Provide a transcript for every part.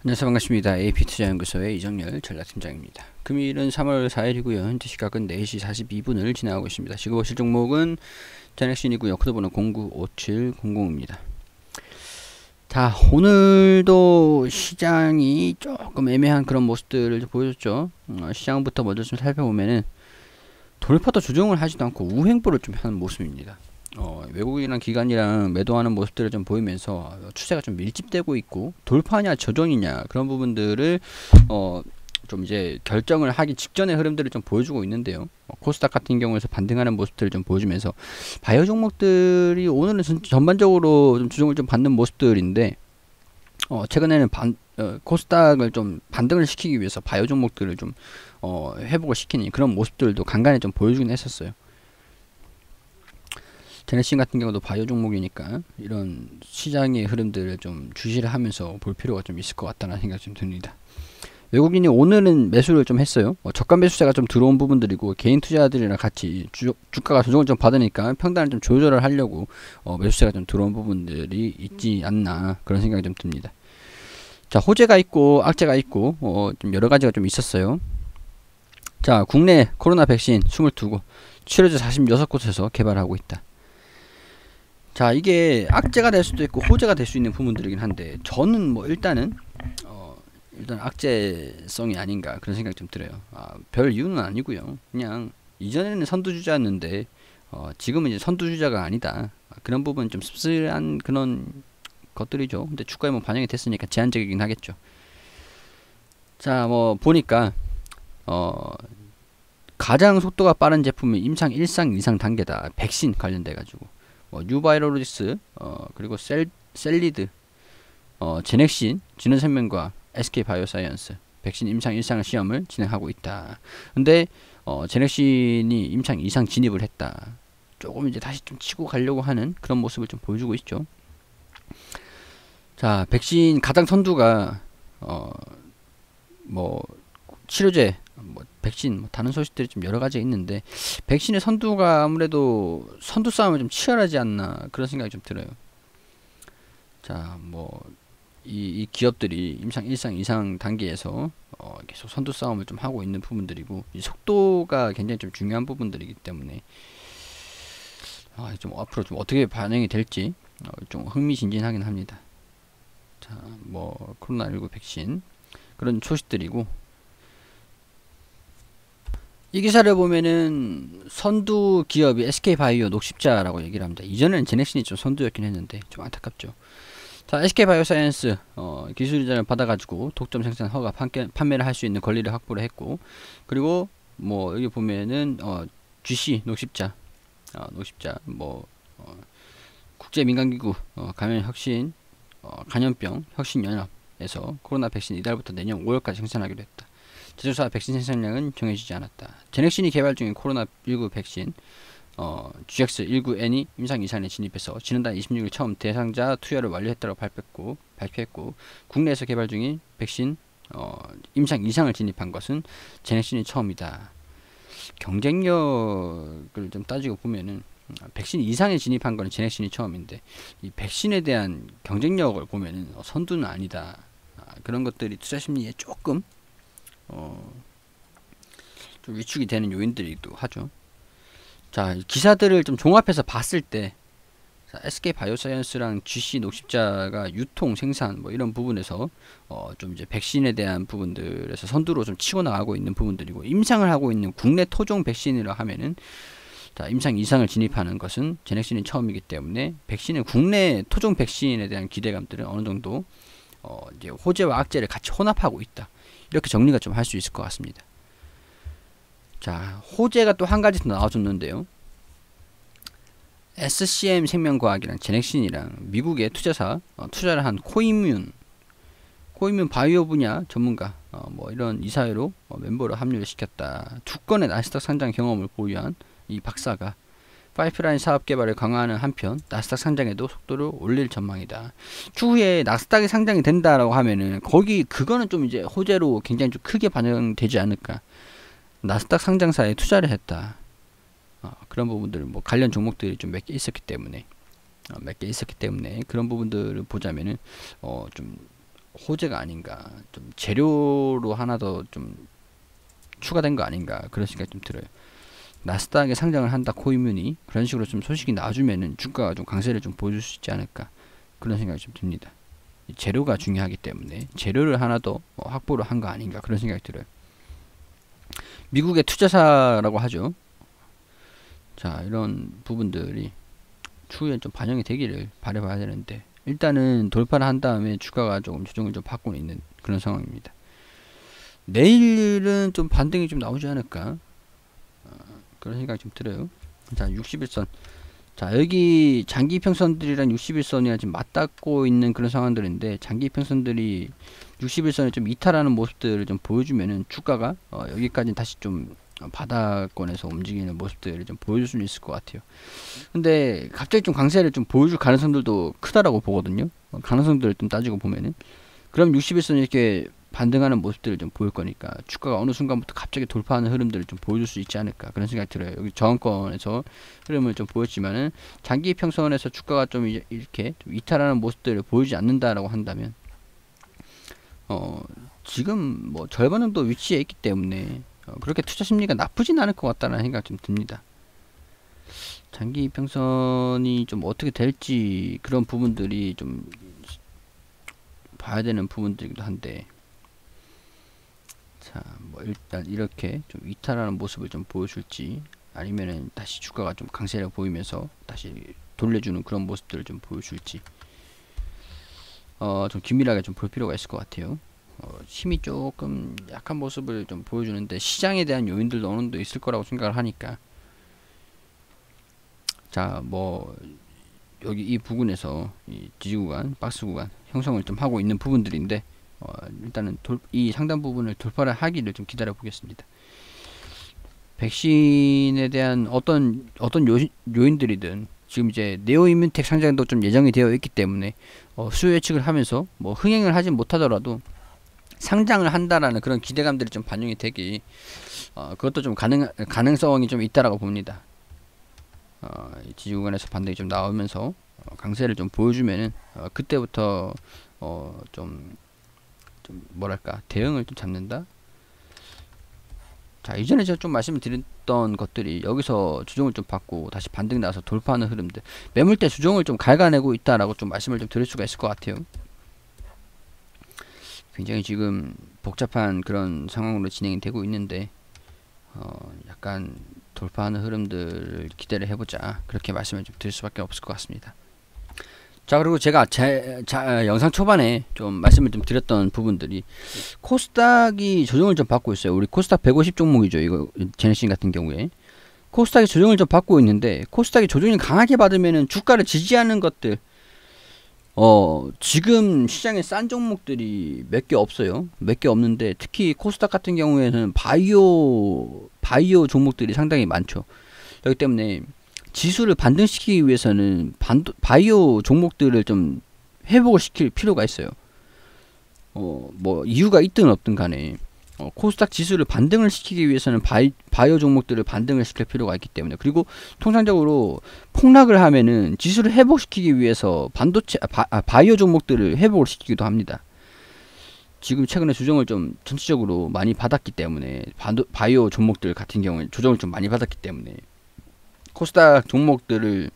안녕하세요. 반갑습니다. AP투자연구소의 이정열 전략팀장입니다. 금일은 3월 4일이고요. 현재 시각은 4시 42분을 지나가고 있습니다. 지금 보실 종목은 전액신이고요. 코드번호 095700입니다. 자, 오늘도 시장이 조금 애매한 그런 모습들을 보여줬죠. 시장부터 먼저 좀 살펴보면은 돌파도 조정을 하지도 않고 우횡보를 좀 하는 모습입니다. 외국인이랑 기관이랑 매도하는 모습들을 좀 보이면서 추세가 좀 밀집되고 있고 돌파냐 조정이냐 그런 부분들을 좀 이제 결정을 하기 직전의 흐름들을 좀 보여주고 있는데요. 코스닥 같은 경우에서 반등하는 모습들을 좀 보여주면서 바이오 종목들이 오늘은 전반적으로 좀 조정을 좀 받는 모습들인데 최근에는 코스닥을 좀 반등을 시키기 위해서 바이오 종목들을 좀 회복을 시키는 그런 모습들도 간간히 좀 보여주긴 했었어요. 제네신 같은 경우도 바이오 종목이니까 이런 시장의 흐름들을 좀 주시를 하면서 볼 필요가 좀 있을 것 같다는 생각이 좀 듭니다. 외국인이 오늘은 매수를 좀 했어요. 저가 매수세가 좀 들어온 부분들이고 개인 투자자들이랑 같이 주가가 조정을 좀 받으니까 평단을 좀 조절을 하려고 매수세가 좀 들어온 부분들이 있지 않나 그런 생각이 좀 듭니다. 자, 호재가 있고 악재가 있고 좀 여러 가지가 좀 있었어요. 자, 국내 코로나 백신 22곳, 치료제 46곳에서 개발하고 있다. 자, 이게 악재가 될 수도 있고 호재가 될 수 있는 부분들이긴 한데 저는 뭐 일단 악재성이 아닌가 그런 생각이 좀 들어요. 별 이유는 아니고요. 그냥 이전에는 선두주자였는데 지금은 이제 선두주자가 아니다. 그런 부분 좀 씁쓸한 그런 것들이죠. 근데 주가에 뭐 반영이 됐으니까 제한적이긴 하겠죠. 자, 뭐 보니까 가장 속도가 빠른 제품이 임상 1상 2상 단계다. 백신 관련돼 가지고 뉴바이로리스 그리고 셀리드 제넥신 진원생명과 SK바이오사이언스 백신 임상 1상 시험을 진행하고 있다. 근데 제넥신이 임상 2상 진입을 했다. 조금 이제 다시 좀 치고 가려고 하는 그런 모습을 좀 보여주고 있죠. 자, 백신 가장 선두가 뭐 치료제 백신 다른 소식들이 좀 여러 가지 있는데 백신의 선두가 아무래도 선두 싸움을 좀 치열하지 않나 그런 생각이 좀 들어요. 자, 이 기업들이 임상 1상 2상 단계에서 계속 선두 싸움을 좀 하고 있는 부분들이고 이 속도가 굉장히 좀 중요한 부분들이기 때문에 좀 앞으로 좀 어떻게 반영이 될지 좀 흥미진진하긴 합니다. 자, 코로나19 백신 그런 소식들이고 이 기사를 보면은 선두 기업이 SK바이오 녹십자라고 얘기를 합니다. 이전에는 제넥신이 좀 선두였긴 했는데 좀 안타깝죠. 자, SK바이오사이언스 기술 이전을 받아가지고 독점 생산 허가 판매를 할 수 있는 권리를 확보를 했고 그리고 여기 보면은 GC 녹십자 국제민간기구 감염혁신 간염병 혁신연합에서 코로나 백신 이달부터 내년 5월까지 생산하기로 했다. 제조사 백신 생산량은 정해지지 않았다. 제넥신이 개발 중인 코로나19 백신 GX19N이 임상 2상에 진입해서 지난달 26일 처음 대상자 투여를 완료했다고 발표했고 국내에서 개발 중인 백신 임상 2상을 진입한 것은 제넥신이 처음이다. 경쟁력을 좀 따지고 보면은 백신 이상에 진입한 거는 제넥신이 처음인데 이 백신에 대한 경쟁력을 보면은 선두는 아니다. 그런 것들이 투자 심리에 조금 좀 위축이 되는 요인들이기도 하죠. 자, 기사들을 좀 종합해서 봤을 때 SK바이오사이언스랑 GC 녹십자가 유통 생산 이런 부분에서 좀 이제 백신에 대한 부분들에서 선두로 좀 치고 나가고 있는 부분들이고 임상을 하고 있는 국내 토종 백신이라 하면은 자, 임상 2상을 진입하는 것은 제넥신이 처음이기 때문에 백신은 국내 토종 백신에 대한 기대감들은 어느 정도 이제 호재와 악재를 같이 혼합하고 있다. 이렇게 정리가 좀 할 수 있을 것 같습니다. 자, 호재가 또 한 가지 더 나와줬는데요. SCM 생명과학이랑 제넥신이랑 미국의 투자사 투자를 한 코임뮨 바이오 분야 전문가 이런 이사회로 멤버로 합류를 시켰다. 2건의 나스닥 상장 경험을 보유한 이 박사가 파이프라인 사업 개발을 강화하는 한편 나스닥 상장에도 속도를 올릴 전망이다. 추후에 나스닥이 상장이 된다라고 하면은 그거는 좀 이제 호재로 굉장히 좀 크게 반영되지 않을까. 나스닥 상장사에 투자를 했다. 그런 부분들 관련 종목들이 좀 몇 개 있었기 때문에 그런 부분들을 보자면은 좀 호재가 아닌가, 좀 재료로 하나 더 좀 추가된 거 아닌가 그런 생각이 좀 들어요. 나스닥에 상장을 한다 코이뮤니 그런 식으로 좀 소식이 나와주면은 주가가 좀 강세를 좀 보여줄 수 있지 않을까 그런 생각이 좀 듭니다. 재료가 중요하기 때문에 재료를 하나 더 확보를 한 거 아닌가 그런 생각이 들어요. 미국의 투자사라고 하죠. 자, 이런 부분들이 추후에 좀 반영이 되기를 바라봐야 되는데 일단은 돌파를 한 다음에 주가가 조금 조정을 좀 받고 있는 그런 상황입니다. 내일은 좀 반등이 좀 나오지 않을까 그런 생각이 좀 들어요. 자, 61선. 자, 여기 장기 평선들이랑 61선이랑 지금 맞닿고 있는 그런 상황들인데 장기 평선들이 61선을 좀 이탈하는 모습들을 좀 보여주면은 주가가 여기까지 다시 좀 바닥권에서 움직이는 모습들을 좀 보여줄 수는 있을 것 같아요. 근데 갑자기 좀 강세를 좀 보여줄 가능성들도 크다라고 보거든요. 가능성들을 좀 따지고 보면은 그럼 61선 이렇게 반등하는 모습들을 좀 보일 거니까 주가가 어느 순간부터 갑자기 돌파하는 흐름들을 좀 보여줄 수 있지 않을까 그런 생각이 들어요. 여기 저항권에서 흐름을 좀 보였지만은 장기 평선에서 주가가 좀 이렇게 좀 이탈하는 모습들을 보이지 않는다라고 한다면 지금 뭐 절반 정도 위치에 있기 때문에 그렇게 투자 심리가 나쁘진 않을 것 같다는 생각이 좀 듭니다. 장기 평선이 좀 어떻게 될지 그런 부분들이 좀 봐야 되는 부분들이기도 한데 자, 뭐 일단 이렇게 좀 이탈하는 모습을 좀 보여줄지 아니면은 다시 주가가 좀 강세를 보이면서 다시 돌려주는 그런 모습들을 좀 보여줄지 좀 긴밀하게 좀 볼 필요가 있을 것 같아요. 힘이 조금 약한 모습을 좀 보여주는데 시장에 대한 요인들도 어느 정도 있을 거라고 생각을 하니까 자, 뭐 여기 이 부분에서 이 지지 구간, 박스 구간 형성을 좀 하고 있는 부분들인데 일단은 이 상단 부분을 돌파를 하기를 좀 기다려 보겠습니다. 백신에 대한 어떤 요인들이든 지금 이제 네오이뮨텍 상장도 좀 예정이 되어 있기 때문에 수요 예측을 하면서 뭐 흥행을 하진 못하더라도 상장을 한다라는 그런 기대감들이 좀 반영이 되기 그것도 좀 가능성이 좀 있다라고 봅니다. 지지 구간에서 반등이 좀 나오면서 강세를 좀 보여주면은 그때부터 좀 뭐랄까 대응을 좀 잡는다. 자, 이전에 제가 좀 말씀을 드렸던 것들이 여기서 조정을 좀 받고 다시 반등 나서 돌파하는 흐름들 매물대 조정을 좀 갉아내고 있다라고 좀 말씀을 좀 드릴 수가 있을 것 같아요. 굉장히 지금 복잡한 그런 상황으로 진행이 되고 있는데 약간 돌파하는 흐름들을 기대를 해보자 그렇게 말씀을 좀 드릴 수밖에 없을 것 같습니다. 자, 그리고 제가 영상 초반에 좀 말씀을 좀 드렸던 부분들이 코스닥이 조정을 좀 받고 있어요. 우리 코스닥 150 종목이죠. 이거 제네신 같은 경우에 코스닥이 조정을 좀 받고 있는데 코스닥이 조정을 강하게 받으면은 주가를 지지하는 것들 지금 시장에 싼 종목들이 몇 개 없어요. 몇 개 없는데 특히 코스닥 같은 경우에는 바이오 종목들이 상당히 많죠. 그렇기 때문에 지수를 반등시키기 위해서는 바이오 종목들을 좀 회복을 시킬 필요가 있어요. 뭐 이유가 있든 없든 간에 코스닥 지수를 반등을 시키기 위해서는 바이오 종목들을 반등을 시킬 필요가 있기 때문에 그리고 통상적으로 폭락을 하면은 지수를 회복시키기 위해서 바이오 종목들을 회복을 시키기도 합니다. 지금 최근에 조정을 좀 전체적으로 많이 받았기 때문에 바이오 종목들 같은 경우에 조정을 좀 많이 받았기 때문에 코스닥 종목들을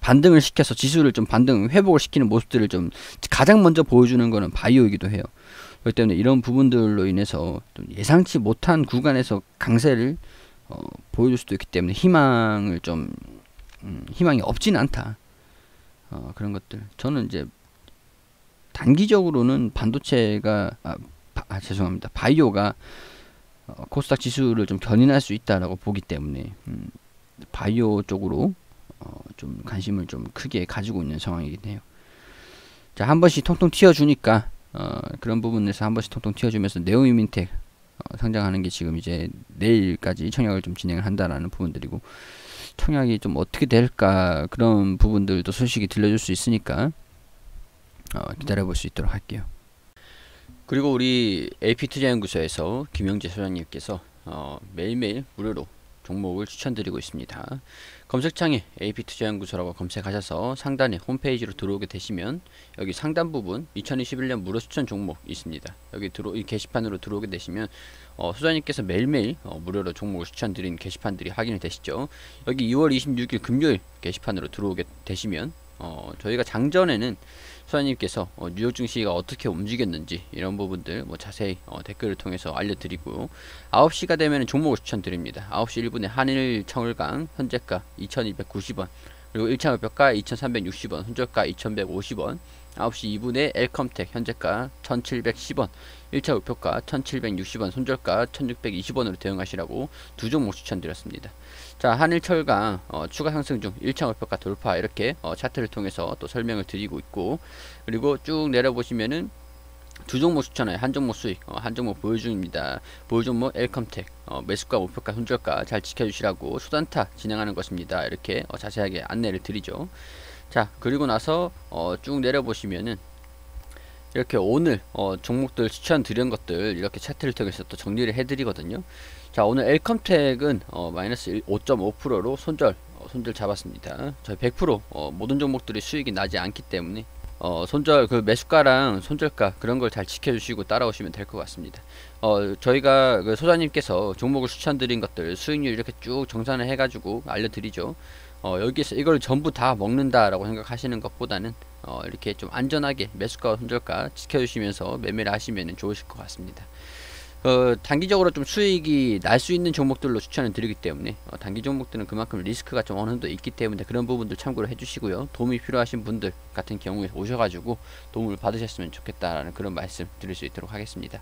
반등을 시켜서 지수를 좀 회복을 시키는 모습들을 좀 가장 먼저 보여주는 거는 바이오이기도 해요. 그렇기 때문에 이런 부분들로 인해서 좀 예상치 못한 구간에서 강세를 보여줄 수도 있기 때문에 희망이 없지는 않다. 그런 것들. 저는 이제 단기적으로는 반도체가 죄송합니다. 바이오가 코스닥 지수를 좀 견인할 수 있다라고 보기 때문에 바이오 쪽으로 좀 관심을 좀 크게 가지고 있는 상황이긴 해요. 자, 한 번씩 통통 튀어주니까 그런 부분에서 한 번씩 통통 튀어주면서 네오이뮨텍 상장하는 게 지금 이제 내일까지 청약을 좀 진행을 한다라는 부분들이고 청약이 좀 어떻게 될까 그런 부분들도 소식이 들려줄 수 있으니까 기다려볼 수 있도록 할게요. 그리고 우리 AP투자연구소에서 김영재 소장님께서 매일매일 무료로 종목을 추천드리고 있습니다. 검색창에 AP투자연구소라고 검색하셔서 상단에 홈페이지로 들어오게 되시면 여기 상단 부분 2021년 무료 추천 종목 있습니다. 여기 이 게시판으로 들어오게 되시면 소장님께서 매일매일 무료로 종목을 추천드린 게시판들이 확인이 되시죠. 여기 2월 26일 금요일 게시판으로 들어오게 되시면 저희가 장전에는 소장님께서 뉴욕 증시가 어떻게 움직였는지 이런 부분들 자세히 댓글을 통해서 알려드리고요. 9시가 되면 종목을 추천드립니다. 9시 1분에 한일 청울강 현재가 2290원, 그리고 1차 목표가 2360원, 손절가 2150원, 9시 2분에 엘컴텍 현재가 1710원, 1차 목표가 1760원, 손절가 1620원으로 대응하시라고 두 종목 추천드렸습니다. 자, 한일철강 추가 상승 중 1차 목표가 돌파, 이렇게 차트를 통해서 또 설명을 드리고 있고, 그리고 쭉 내려보시면은 두 종목 추천해 한 종목 수익, 한 종목 보유 중입니다. 보유 종목 엘컴텍 매수가, 목표가, 손절가 잘 지켜주시라고 수단타 진행하는 것입니다. 이렇게 자세하게 안내를 드리죠. 자, 그리고 나서 쭉 내려보시면은 이렇게 오늘 종목들 추천드린 것들 이렇게 차트를 통해서 또 정리를 해드리거든요. 자, 오늘 엘컴텍은 마이너스 5.5%로 손절 잡았습니다. 저희 100% 모든 종목들이 수익이 나지 않기 때문에 손절 그 매수가랑 손절가 그런 걸 잘 지켜주시고 따라오시면 될 것 같습니다. 저희가 그 소장님께서 종목을 추천드린 것들 수익률 이렇게 쭉 정산을 해가지고 알려드리죠. 여기서 이걸 전부 다 먹는다라고 생각하시는 것보다는 이렇게 좀 안전하게 매수가와 손절가 지켜주시면서 매매를 하시면 좋으실 것 같습니다. 단기적으로 좀 수익이 날 수 있는 종목들로 추천을 드리기 때문에 단기 종목들은 그만큼 리스크가 좀 어느 정도 있기 때문에 그런 부분들 참고를 해주시고요. 도움이 필요하신 분들 같은 경우에 오셔가지고 도움을 받으셨으면 좋겠다라는 그런 말씀 드릴 수 있도록 하겠습니다.